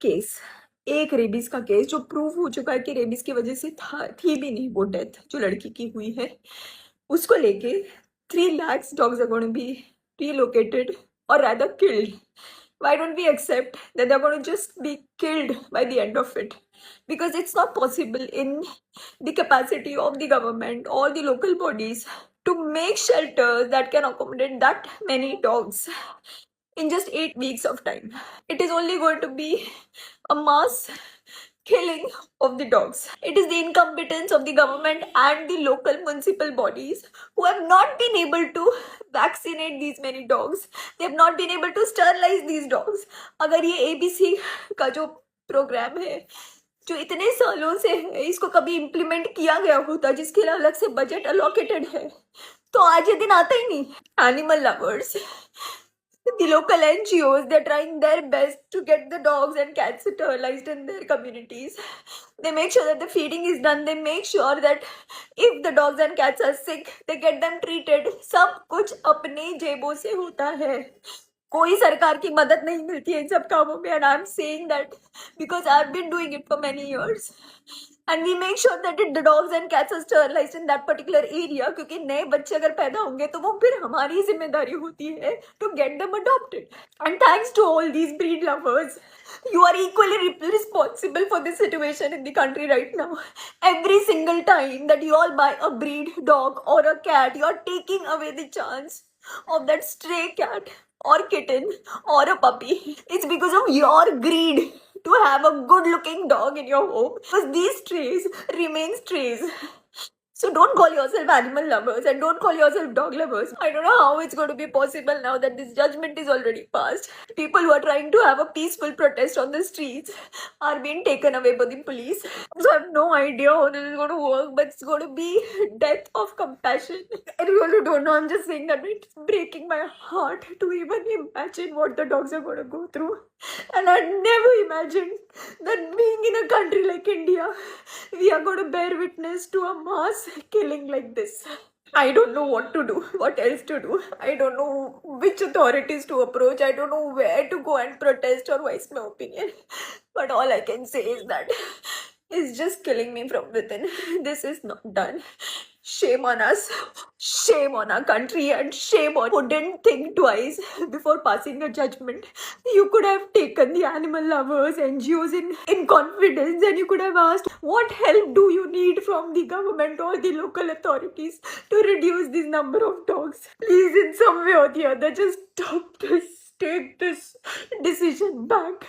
Case, एक rabies का case जो प्रूव हो चुका है कि रेबीज की वजह से थी भी नहीं वो डेथ जो लड़की की हुई है, उसको लेके 3 lakhs dogs are going to be relocated or rather killed. Why don't we accept that they're going to just be killed by the end of it? Because it's not possible in the capacity of the government or the local bodies to make shelters that can accommodate that many dogs in just 8 weeks of time. It is only going to be a mass killing of the dogs. It is the incompetence of the government and the local municipal bodies who have not been able to vaccinate these many dogs. They have not been able to sterilize these dogs. अगर ये ABC का जो programme है जो इतने सालों से है इसको कभी इम्प्लीमेंट किया गया होता जिसके लिए अलग से बजट अलोकेटेड है तो आज ये दिन आता ही नहीं. Animal lovers, the local NGOs, they're trying their best to get the dogs and cats sterilized in their communities. They make sure that the feeding is done. They make sure that if the dogs and cats are sick, they get them treated. सब कुछ अपने जेबों से होता है. कोई सरकार की मदद नहीं मिलती है इन सब कामों में. And I'm saying that because I've been doing it for many years. And we make sure that the dogs and cats are sterilized in that particular area क्योंकि नए बच्चे अगर पैदा होंगे तो वो फिर हमारी जिम्मेदारी होती है to get them adopted. And thanks to all these breed lovers, you are equally responsible for the situation in the country right now. Every single time that you all buy a breed dog or a cat, you are taking away the chance of that stray cat or kitten or a puppy. It's because of your greed to have a good looking dog in your home because these strays remain strays. So don't call yourself animal lovers and don't call yourself dog lovers. I don't know how it's going to be possible now that this judgment is already passed. People who are trying to have a peaceful protest on the streets are being taken away by the police. So I have no idea how this is going to work, but it's going to be death of compassion. I really don't know. I'm just saying that it's breaking my heart to even imagine what the dogs are going to go through. And I never imagined that being in a country like India, we are going to bear witness to a mass killing like this. I don't know what to do, what else to do. I don't know which authorities to approach. I don't know where to go and protest or voice my opinion. But all I can say is that it's just killing me from within. This is not done. Shame on us, shame on our country, and shame on who didn't think twice before passing a judgment. You could have taken the animal lovers, NGOs in confidence, and you could have asked, what help do you need from the government or the local authorities to reduce this number of dogs? Please, in some way or the other, just stop this, take this decision back.